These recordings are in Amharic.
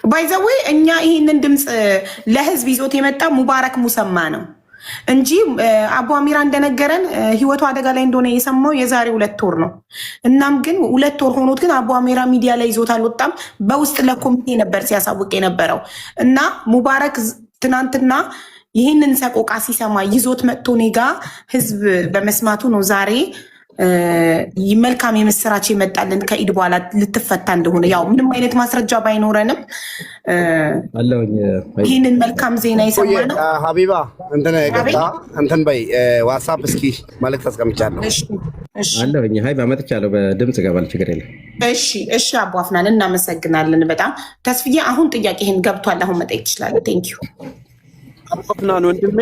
ባይ ዘ ዌይ እኛ ይሄንን ድምጽ ለህዝብ ይዞት የመጣ ሙባረክ ሙሰማ ነው እንጂ አቡ አሚራ እንደነገረን ህይወቱ አደጋ ላይ እንደሆነ የሰማው የዛሬ 2 ወር ነው። እናም ግን 2 ወር ሆኖት ግን አቡ አሚራ ሚዲያ ላይ ይዞት አልወጣም። በውስጥ ለኮሚቴ ነበር ሲያሳውቅ የነበረው እና ሙባረክ ትናንትና ይህንን ሰቆቃ ሲሰማ ይዞት መጥቶ ኔጋ ህዝብ በመስማቱ ነው ዛሬ መልካም የምስራች የመጣልን ከኢድ በኋላ ልትፈታ እንደሆነ ያው ምንም አይነት ማስረጃ ባይኖረንም ይህንን መልካም ዜና የሰማነው ሀቢባ እንትን በይ ዋትስአፕ እስኪ መልዕክት አስቀምጫለሁ። አለሁኝ ሀይ ባመጥቻለሁ በድምጽ ገባል ችግር የለም። እሺ አቡ አፍናን እናመሰግናለን በጣም ተስፍዬ። አሁን ጥያቄህን ገብቷል። አሁን መጠየቅ ትችላለህ። ቴንኪዩ አፍናን ወንድሜ።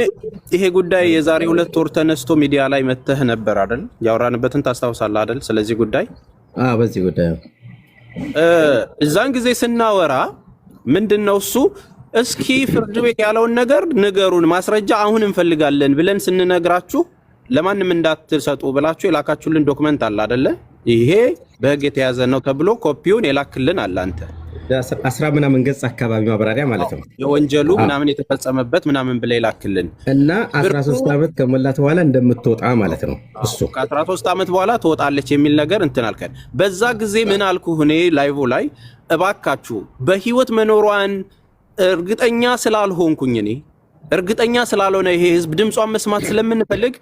ይሄ ጉዳይ የዛሬ 2 ወር ተነስቶ ሚዲያ ላይ መተህ ነበር አይደል? ያወራንበትን ታስታውሳለህ አይደል? ስለዚህ ጉዳይ በዚህ ጉዳይ እዛን ጊዜ ስናወራ ምንድነው እሱ እስኪ ፍርድ ቤት ያለውን ነገር ንገሩን ማስረጃ አሁን እንፈልጋለን ብለን ስንነግራችሁ ለማንም እንዳትሰጡ ብላችሁ የላካችሁልን ዶክመንት አለ አይደለ? ይሄ በህግ የተያዘ ነው ተብሎ ኮፒውን የላክልን አለ አንተ 10 ምናምን ገጽ አካባቢ ማብራሪያ ማለት ነው። የወንጀሉ ምናምን የተፈጸመበት ምናምን ብለ ይላክልን እና 13 ዓመት ከሞላት በኋላ እንደምትወጣ ማለት ነው። እሱ ከ13 ዓመት በኋላ ትወጣለች የሚል ነገር እንትን አልከን። በዛ ጊዜ ምን አልኩህ እኔ ላይቭ ላይ እባካችሁ በህይወት መኖሯን እርግጠኛ ስላልሆንኩኝ እኔ እርግጠኛ ስላልሆነ ይሄ ህዝብ ድምጿን መስማት ስለምንፈልግ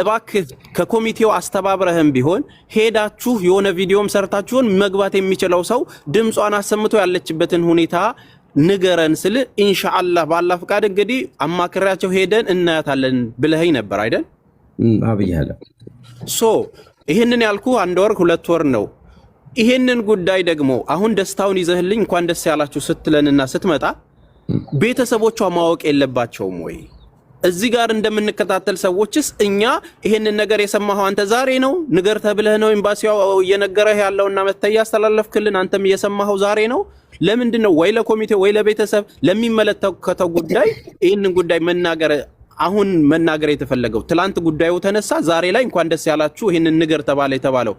እባክህ ከኮሚቴው አስተባብረህም ቢሆን ሄዳችሁ የሆነ ቪዲዮም ሰርታችሁን መግባት የሚችለው ሰው ድምጿን አሰምቶ ያለችበትን ሁኔታ ንገረን ስል ኢንሻአላህ ባላህ ፍቃድ እንግዲህ አማክራቸው ሄደን እናያታለን ብለኸኝ ነበር አይደል? አብያለ ይሄንን ያልኩ 1 ወር 2 ወር ነው። ይሄንን ጉዳይ ደግሞ አሁን ደስታውን ይዘህልኝ እንኳን ደስ ያላችሁ ስትለንና ስትመጣ ቤተሰቦቿ ማወቅ የለባቸውም ወይ? እዚህ ጋር እንደምንከታተል ሰዎችስ እኛ ይሄንን ነገር የሰማኸው አንተ ዛሬ ነው ንገር ተብለህ ነው ኤምባሲው እየነገረህ ያለውና መተያ ያስተላለፍክልን አንተም እየሰማኸው ዛሬ ነው? ለምንድነው ወይ ለኮሚቴ ወይ ለቤተሰብ ለሚመለከተው ጉዳይ ይሄንን ጉዳይ አሁን መናገር የተፈለገው? ትላንት ጉዳዩ ተነሳ፣ ዛሬ ላይ እንኳን ደስ ያላችሁ ይሄንን ንገር ተባለ የተባለው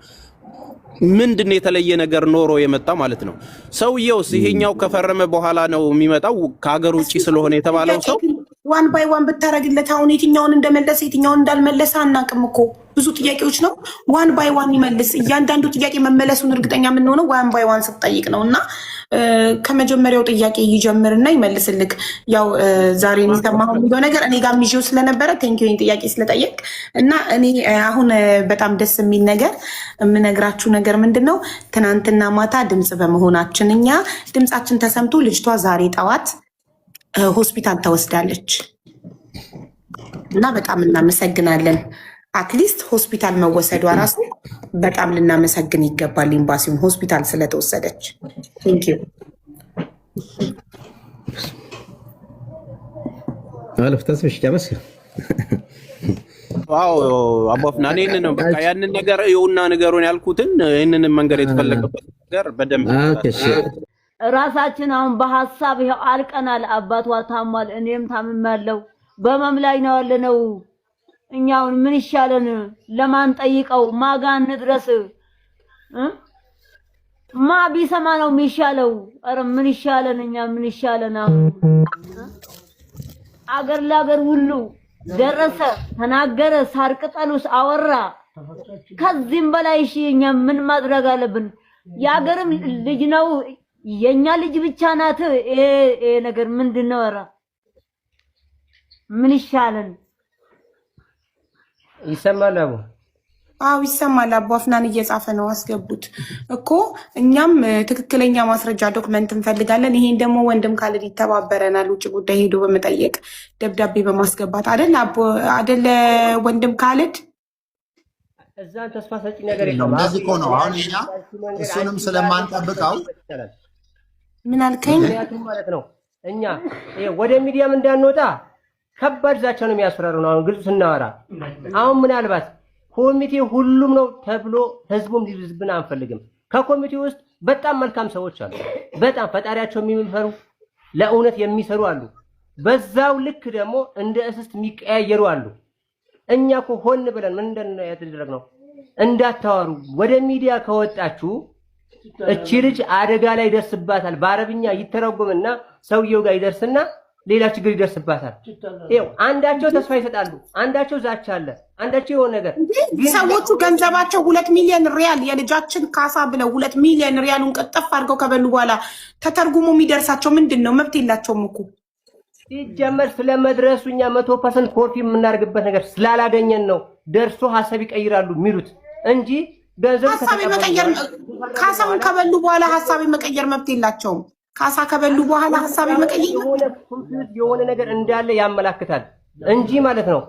ምንድነው የተለየ ነገር ኖሮ የመጣ ማለት ነው? ሰውየውስ ይሄኛው ከፈረመ በኋላ ነው የሚመጣው ከሀገር ውጪ ስለሆነ የተባለው ሰው ዋን ባይ ዋን ብታረግለት አሁን የትኛውን እንደመለሰ የትኛውን እንዳልመለሰ አናቅም እኮ ብዙ ጥያቄዎች ነው። ዋን ባይ ዋን ይመልስ። እያንዳንዱ ጥያቄ መመለሱን እርግጠኛ የምንሆነው ዋን ባይ ዋን ስትጠይቅ ነው። እና ከመጀመሪያው ጥያቄ ይጀምርና ይመልስልክ። ያው ዛሬ የሚሰማው ነገር እኔ ጋር ይዤው ስለነበረ ቴንኪው ጥያቄ ስለጠየቅ እና እኔ አሁን በጣም ደስ የሚል ነገር የምነግራችሁ ነገር ምንድነው፣ ትናንትና ማታ ድምጽ በመሆናችን እኛ ድምጻችን ተሰምቶ ልጅቷ ዛሬ ጠዋት ሆስፒታል ተወስዳለች እና በጣም እናመሰግናለን። አትሊስት ሆስፒታል መወሰዷ ራሱ በጣም ልናመሰግን ይገባል ኤምባሲውን ሆስፒታል ስለተወሰደች። ቴንክ ዩ አለፍ ተስፍሽ ጨረስ። ዋው አባፍና እኔን ነው በቃ ያንን ነገር ይውና ነገሩን ያልኩትን ይሄንን መንገር የተፈለገበት ነገር በደንብ ራሳችን አሁን በሐሳብ ይሄ አልቀናል። አባቷ ታሟል፣ እኔም ታምማለሁ፣ በመም ላይ ነው ያለነው። እኛውን ምን ይሻለን? ለማን ጠይቀው? ማጋን ድረስ ማ ቢሰማ ነው የሚሻለው? አረ ምን ይሻለን? እኛ ምን ይሻለን? አገር ለአገር ሁሉ ደረሰ፣ ተናገረ፣ ሳር ቅጠሉስ አወራ። ከዚህም በላይ እሺ እኛ ምን ማድረግ አለብን? የአገርም ልጅ ነው የኛ ልጅ ብቻ ናት። ነገር ምንድነው? አረ ምን ይሻለን? ይሰማል አቡ? አዎ ይሰማል። አቡ አፍናን እየጻፈ ነው፣ አስገቡት እኮ። እኛም ትክክለኛ ማስረጃ ዶክመንት እንፈልጋለን። ይሄን ደግሞ ወንድም ካልድ ይተባበረናል። ውጭ ጉዳይ ሄዶ በመጠየቅ ደብዳቤ በማስገባት አይደለ ወንድም ካልድ እዛን ተስፋ ሰጪ ነገር የለም። እንደዚህ እኮ ነው አሁን እኛ እሱንም ስለማንጠብቀው ምን አልከኝ ማለት ነው። እኛ ወደ ሚዲያም እንዳንወጣ ከባድ ዛቻ ነው የሚያስፈራሩን። አሁን ግልጽ ስናወራ አሁን ምናልባት ኮሚቴ ሁሉም ነው ተብሎ ህዝቡም ሊዝብን አንፈልግም። ከኮሚቴ ውስጥ በጣም መልካም ሰዎች አሉ፣ በጣም ፈጣሪያቸው የሚፈሩ ለእውነት የሚሰሩ አሉ። በዛው ልክ ደግሞ እንደ እስስት የሚቀያየሩ አሉ። እኛ እኮ ሆን ብለን ምን እንደነ ያተደረግነው እንዳታወሩ፣ ወደ ሚዲያ ከወጣችሁ እቺ ልጅ አደጋ ላይ ይደርስባታል። በአረብኛ ይተረጎምና ሰውየው ጋር ይደርስና ሌላ ችግር ይደርስባታል። ይኸው አንዳቸው ተስፋ ይሰጣሉ፣ አንዳቸው ዛቻ አለ፣ አንዳቸው የሆነ ነገር። ሰዎቹ ገንዘባቸው 2 ሚሊዮን ሪያል የልጃችን ካሳ ብለው 2 ሚሊዮን ሪያሉን ቀጠፍ አድርገው ከበሉ በኋላ ተተርጉሞ የሚደርሳቸው ምንድን ነው? መብት የላቸውም እኮ ሲጀመር ስለመድረሱ እኛ 100% ኮርፊ የምናደርግበት ነገር ስላላገኘን ነው ደርሶ ሀሳብ ይቀይራሉ የሚሉት እንጂ ገንዘብ ሀሳብ መቀየር ካሳውን ከበሉ በኋላ ሀሳብ መቀየር መብት የላቸውም። ካሳ ከበሉ በኋላ ሀሳብ መቀየር የሆነ ነገር እንዳለ ያመላክታል እንጂ ማለት ነው።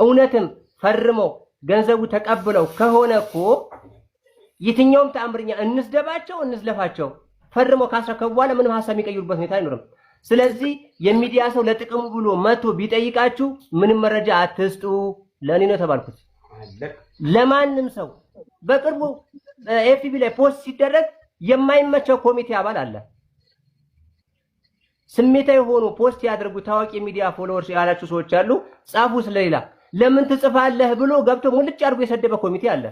እውነትም ፈርመው ገንዘቡ ተቀብለው ከሆነ እኮ የትኛውም ተአምርኛ እንስደባቸው እንዝለፋቸው ፈርመው ካስረከቡ በኋላ ምንም ሀሳብ የሚቀይሩበት ሁኔታ አይኖርም። ስለዚህ የሚዲያ ሰው ለጥቅሙ ብሎ መቶ ቢጠይቃችሁ ምንም መረጃ አትስጡ። ለኔ ነው ተባልኩት። ለማንም ሰው በቅርቡ ኤፍቢ ላይ ፖስት ሲደረግ የማይመቸው ኮሚቴ አባል አለ። ስሜታዊ ሆኖ ፖስት ያደርጉ ታዋቂ ሚዲያ ፎሎወርስ ያላችሁ ሰዎች አሉ። ጻፉ ስለሌላ ለምን ትጽፋለህ ብሎ ገብቶ ሙልጭ አድርጎ የሰደበ ኮሚቴ አለ።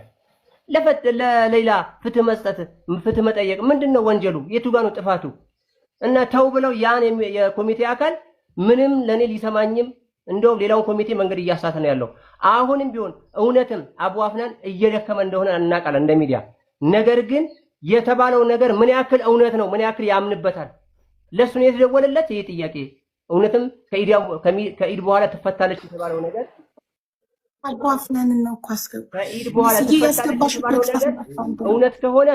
ለሌላ ፍትህ መስጠት ፍትህ መጠየቅ ምንድነው ወንጀሉ? የቱ ጋር ነው ጥፋቱ? እና ተው ብለው ያን የኮሚቴ አካል ምንም ለኔ ሊሰማኝም እንደውም ሌላውን ኮሚቴ መንገድ እያሳተ ነው ያለው። አሁንም ቢሆን እውነትም አቡ አፍናን እየደከመ እንደሆነ እናውቃለን እንደ ሚዲያ። ነገር ግን የተባለው ነገር ምን ያክል እውነት ነው? ምን ያክል ያምንበታል? ለሱ ነው የተደወለለት ይሄ ጥያቄ። እውነትም ከኢድ በኋላ ትፈታለች የተባለው ነገር አቡ አፍናን ነው ኳስከው ከኢድ በኋላ ትፈታለች የተባለው ነገር እውነት ከሆነ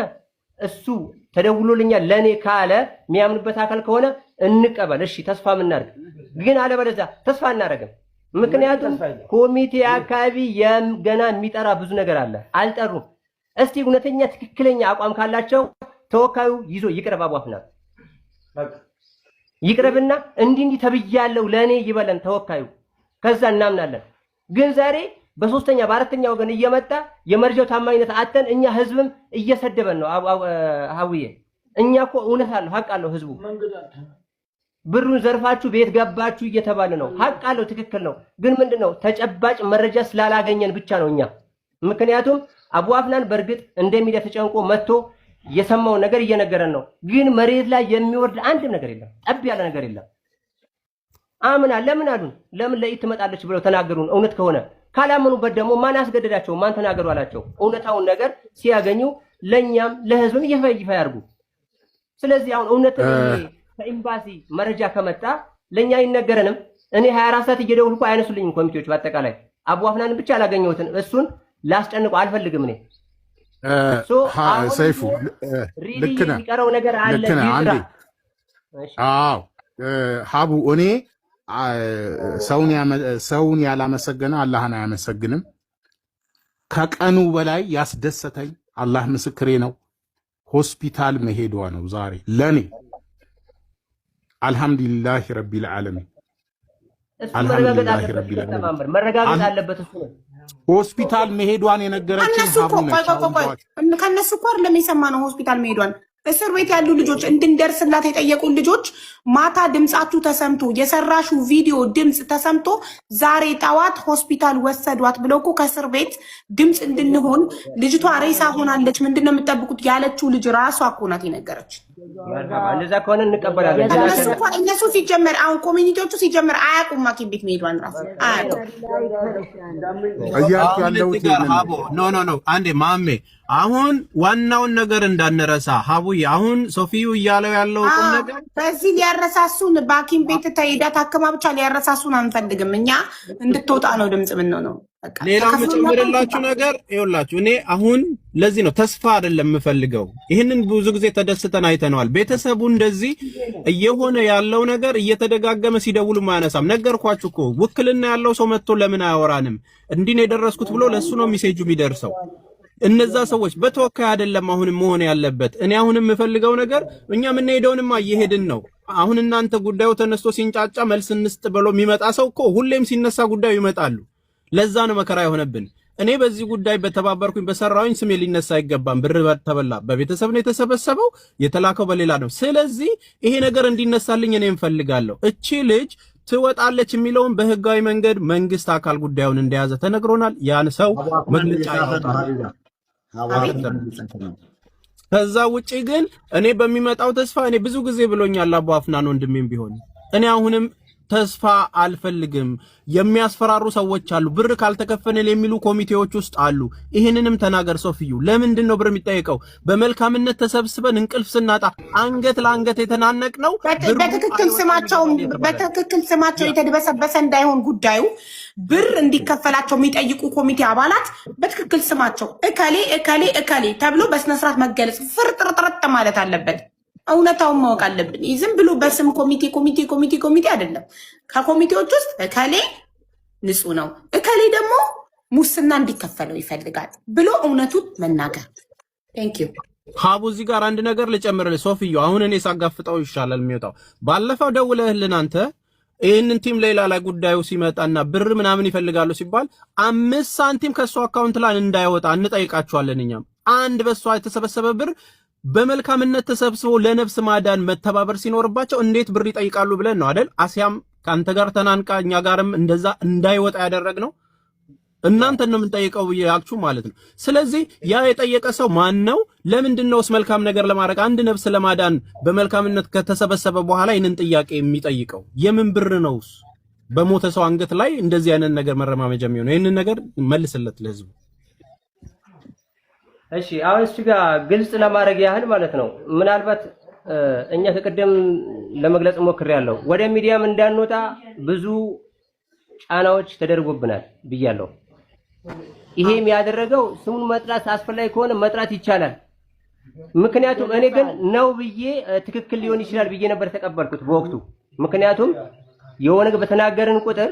እሱ ተደውሎልኛል ለኔ ካለ የሚያምንበት አካል ከሆነ እንቀበል። እሺ ተስፋ ምናርግ። ግን አለበለዚያ ተስፋ እናረግም። ምክንያቱም ኮሚቴ አካባቢ ገና የሚጠራ ብዙ ነገር አለ። አልጠሩም። እስቲ እውነተኛ ትክክለኛ አቋም ካላቸው ተወካዩ ይዞ ይቅረብ። አቡ አፍናን ይቅረብና እንዲህ ተብያለሁ ለኔ ይበለን ተወካዩ። ከዛ እናምናለን። ግን ዛሬ በሶስተኛ በአራተኛ ወገን እየመጣ የመረጃው ታማኝነት አተን እኛ ህዝብም እየሰደበን ነው። ሀውዬ እኛ እኮ እውነት አለው ሀቅ አለው ህዝቡ። ብሩን ዘርፋችሁ ቤት ገባችሁ እየተባለ ነው። ሀቅ አለው ትክክል ነው። ግን ምንድነው ተጨባጭ መረጃ ስላላገኘን ብቻ ነው እኛ። ምክንያቱም አቡ አፍናን በእርግጥ እንደሚዲያ ተጨንቆ መጥቶ የሰማውን ነገር እየነገረን ነው። ግን መሬት ላይ የሚወርድ አንድም ነገር የለም። ጠብ ያለ ነገር የለም። አምና ለምን አሉን? ለምን ለኢት ትመጣለች ብለው ተናገሩን። እውነት ከሆነ ካላመኑበት ደግሞ ማን አስገደዳቸው? ማን ተናገሩ አላቸው? እውነታውን ነገር ሲያገኙ ለኛም ለህዝብም ይፋ ያርጉ። ስለዚህ አሁን እውነት ከኤምባሲ መረጃ ከመጣ ለኛ ይነገረንም። እኔ 24 ሰዓት እየደወልኩ አይነሱልኝም ኮሚቴዎች። በአጠቃላይ አቡ አፍናን ብቻ አላገኘሁትን እሱን ላስጨንቀው አልፈልግም እኔ ሰይፉ ልክ ነህ። የሚቀረው ነገር አለ። አዎ ሀቡ እኔ ሰውን ያላመሰገነ አላህን አያመሰግንም። ከቀኑ በላይ ያስደሰተኝ አላህ ምስክሬ ነው ሆስፒታል መሄዷ ነው ዛሬ ለኔ። አልহামዱሊላህ ረቢል ዓለሚን አልহামዱሊላህ ረቢል ዓለሚን መረጋጋት አለበት እሱ ነው። ሆስፒታል መሄዷን የነገረችን ሀቡ ነች። ከነሱ እኮ አይደለም የሰማነው ሆስፒታል መሄዷን። እስር ቤት ያሉ ልጆች እንድንደርስላት የጠየቁን ልጆች ማታ ድምጻችሁ ተሰምቶ የሰራሹ ቪዲዮ ድምጽ ተሰምቶ ዛሬ ጠዋት ሆስፒታል ወሰዷት ብለው እኮ ከእስር ቤት ድምጽ እንድንሆን ልጅቷ ሬሳ ሆናለች ምንድነው የምትጠብቁት ያለችው ልጅ ራሷ እኮ ናት የነገረች። እንደዛ ከሆነ እንቀበላለን። እነሱ ሲጀመር አሁን ኮሚኒቲዎቹ ሲጀመር አያውቁም ሐኪም ቤት መሄዷን ራሱ አያውቁም። ኖ አንዴ ማሜ አሁን ዋናውን ነገር እንዳንረሳ ሀቡዬ። አሁን ሶፊዩ እያለው ያለው ቁም ነገር በዚህ ሊያረሳሱን በሐኪም ቤት ተሄዳ ታክማ ብቻ ሊያረሳሱን አንፈልግም። እኛ እንድትወጣ ነው ድምጽ ምን ነው። ሌላው የምጨምርላችሁ ነገር ይኸውላችሁ፣ እኔ አሁን ለዚህ ነው ተስፋ አይደለም የምፈልገው። ይህንን ብዙ ጊዜ ተደስተን አይተነዋል። ቤተሰቡ እንደዚህ እየሆነ ያለው ነገር እየተደጋገመ ሲደውሉ ማያነሳም። ነገርኳችሁ እኮ ውክልና ያለው ሰው መጥቶ ለምን አያወራንም? እንዲህ ነው የደረስኩት ብሎ ለሱ ነው ሜሴጁ የሚደርሰው። እነዛ ሰዎች በተወካይ አይደለም አሁንም መሆን ያለበት። እኔ አሁንም የምፈልገው ነገር እኛ የምንሄደውንማ እየሄድን ነው። አሁን እናንተ ጉዳዩ ተነስቶ ሲንጫጫ መልስ እንስጥ ብሎ የሚመጣ ሰው እኮ ሁሌም ሲነሳ ጉዳዩ ይመጣሉ። ለዛ ነው መከራ የሆነብን። እኔ በዚህ ጉዳይ በተባበርኩኝ በሰራውኝ ስሜ ሊነሳ አይገባም። ብር ተበላ፣ በቤተሰብ ነው የተሰበሰበው፣ የተላከው በሌላ ነው። ስለዚህ ይሄ ነገር እንዲነሳልኝ እኔ እንፈልጋለሁ። እቺ ልጅ ትወጣለች የሚለውን በህጋዊ መንገድ መንግስት አካል ጉዳዩን እንደያዘ ተነግሮናል። ያን ሰው መግለጫ ያወጣል። ከዛ ውጪ ግን እኔ በሚመጣው ተስፋ እኔ ብዙ ጊዜ ብሎኛል አቡ አፍናን ወንድሜም ቢሆን እኔ አሁንም ተስፋ አልፈልግም። የሚያስፈራሩ ሰዎች አሉ፣ ብር ካልተከፈነል የሚሉ ኮሚቴዎች ውስጥ አሉ። ይሄንንም ተናገር ሶፊዩ። ለምንድን ነው ብር የሚጠየቀው? በመልካምነት ተሰብስበን እንቅልፍ ስናጣ አንገት ለአንገት የተናነቅ ነው። በትክክል ስማቸው የተደበሰበሰ እንዳይሆን ጉዳዩ ብር እንዲከፈላቸው የሚጠይቁ ኮሚቴ አባላት በትክክል ስማቸው እከሌ እከሌ እከሌ ተብሎ በስነስርዓት መገለጽ ፍርጥርጥርጥ ማለት አለበት። እውነታውን ማወቅ አለብን። ዝም ብሎ በስም ኮሚቴ አይደለም። ከኮሚቴዎች ውስጥ እከሌ ንጹህ ነው፣ እከሌ ደግሞ ሙስና እንዲከፈለው ይፈልጋል ብሎ እውነቱን መናገር። ቴንክ ዩ ሀቡ። እዚህ ጋር አንድ ነገር ልጨምርልህ ሶፊዮ። አሁን እኔ ሳጋፍጠው ይሻላል የሚወጣው። ባለፈው ደውለህልን አንተ ይህንን ቲም ሌላ ላይ ጉዳዩ ሲመጣና ብር ምናምን ይፈልጋሉ ሲባል 5 ሳንቲም ከእሱ አካውንት ላይ እንዳይወጣ እንጠይቃቸዋለን። እኛም አንድ በሷ የተሰበሰበ ብር በመልካምነት ተሰብስቦ ለነፍስ ማዳን መተባበር ሲኖርባቸው እንዴት ብር ይጠይቃሉ ብለን ነው አይደል? አሲያም ካንተ ጋር ተናንቃ እኛ ጋርም እንደዛ እንዳይወጣ ያደረግነው እናንተን ነው የምንጠይቀው ብያችሁ ማለት ነው። ስለዚህ ያ የጠየቀ ሰው ማን ነው? ለምንድነውስ መልካም ነገር ለማድረግ አንድ ነፍስ ለማዳን በመልካምነት ከተሰበሰበ በኋላ ይህንን ጥያቄ የሚጠይቀው የምን ብር ነውስ? በሞተ ሰው አንገት ላይ እንደዚህ አይነት ነገር መረማመጃ የሚሆነው ይህንን ነገር መልስለት ለህዝቡ። እሺ አሁን እሱ ጋር ግልጽ ለማድረግ ያህል ማለት ነው። ምናልባት እኛ ከቀደም ለመግለጽ ሞክሬያለሁ። ወደ ሚዲያም እንዳንወጣ ብዙ ጫናዎች ተደርጎብናል ብያለሁ። ይሄም ያደረገው ስሙን መጥራት አስፈላጊ ከሆነ መጥራት ይቻላል። ምክንያቱም እኔ ግን ነው ብዬ ትክክል ሊሆን ይችላል ብዬ ነበር ተቀበልኩት በወቅቱ። ምክንያቱም የሆነ በተናገርን ቁጥር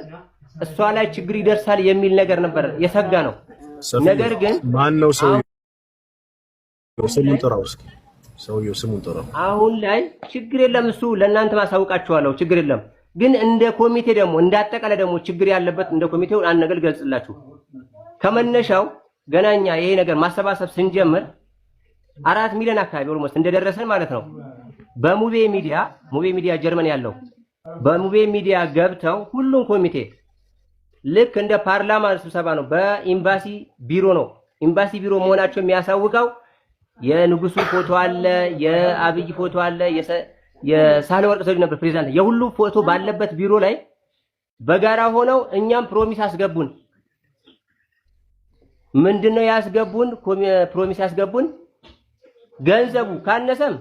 እሷ ላይ ችግር ይደርሳል የሚል ነገር ነበር የሰጋ ነው። ነገር ግን ማን ነው ሰው ስሙን ጥራው እስኪ ሰውየው ስሙን ጥራው። አሁን ላይ ችግር የለም፣ እሱ ለእናንተ ማሳውቃችኋለሁ፣ ችግር የለም። ግን እንደ ኮሚቴ ደግሞ እንዳጠቃላይ ደግሞ ችግር ያለበት እንደ ኮሚቴው አንድ ነገር ገልጽላችሁ። ከመነሻው ገናኛ ይሄ ነገር ማሰባሰብ ስንጀምር 4 ሚሊዮን አካባቢ ኦልሞስት እንደደረሰን ማለት ነው። በሙቤ ሚዲያ ጀርመን ያለው በሙቤ ሚዲያ ገብተው ሁሉም ኮሚቴ ልክ እንደ ፓርላማ ስብሰባ ነው። በኤምባሲ ቢሮ ነው። ኤምባሲ ቢሮ መሆናቸው የሚያሳውቀው የንጉሱ ፎቶ አለ፣ የአብይ ፎቶ አለ፣ የሳህለወርቅ ዘውዴ ነበር ፕሬዝዳንት። የሁሉ ፎቶ ባለበት ቢሮ ላይ በጋራ ሆነው እኛም ፕሮሚስ አስገቡን። ምንድነው ያስገቡን? ፕሮሚስ ያስገቡን ገንዘቡ ካነሰም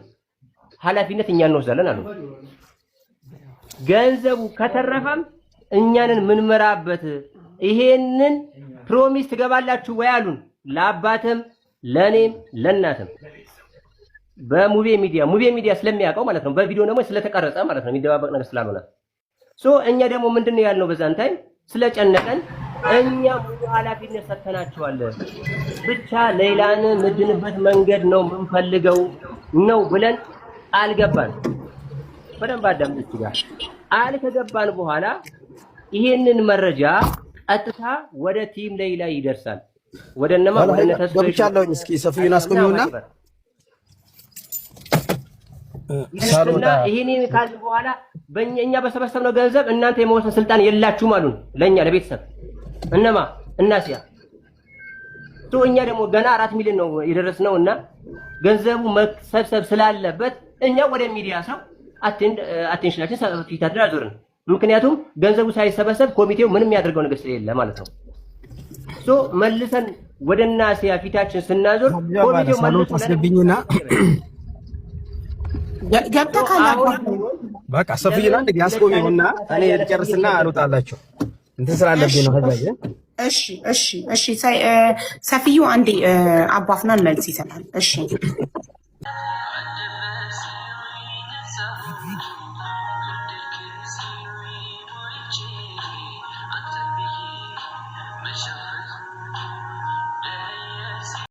ኃላፊነት እኛ እንወስዳለን አሉ። ገንዘቡ ከተረፈም እኛንን ምንመራበት ይሄንን ፕሮሚስ ትገባላችሁ ወይ አሉን። ለአባትም ለኔም ለናትም በሙቤ ሚዲያ ስለሚያውቀው ማለት ነው። በቪዲዮ ደግሞ ስለተቀረጸ ማለት ነው። የሚደባበቅ ነገር ስላልሆነ እኛ ደግሞ ምንድነው ያልነው በዛን ታይም ስለጨነቀን እኛ ሙሉ ኃላፊነት ሰጥተናቸዋል። ብቻ ሌላን ምድንበት መንገድ ነው የምንፈልገው ነው ብለን አልገባን። በደንብ አዳምጥ ጋር አልከገባን በኋላ ይሄንን መረጃ ቀጥታ ወደ ቲም ሌላ ይደርሳል። ወደነማ ወደነ ተስፋዬ እስኪ ሰፊዩን አስቆሚውና ይሰሩና ይሄንን ካል በኋላ በእኛ በሰበሰብነው ገንዘብ እናንተ የመወሰን ስልጣን የላችሁም አሉን። ለኛ ለቤተሰብ እነማ እናሲያ እኛ ደግሞ ገና 4 ሚሊዮን ነው የደረስነው እና ገንዘቡ መሰብሰብ ስላለበት እኛ ወደ ሚዲያ ሰው አቴንሽናችን ፊት አድርገን ምክንያቱም ገንዘቡ ሳይሰበሰብ ኮሚቴው ምንም ያደርገው ነገር ስለሌለ ማለት ነው። መልሰን ወደ እናሲያ ፊታችን ስናዞር ኮሚቴው መልሶ አስገብኝና ገብተካላ በቃ ሰፊዩና እንዴ ያስቆሚውና እኔ ልጨርስና አልወጣላችሁ እንትን ስላለብኝ ነው። ከዛ እሺ ሰፊዩ አንዴ አባፍናን መልስ ይሰጣል። እሺ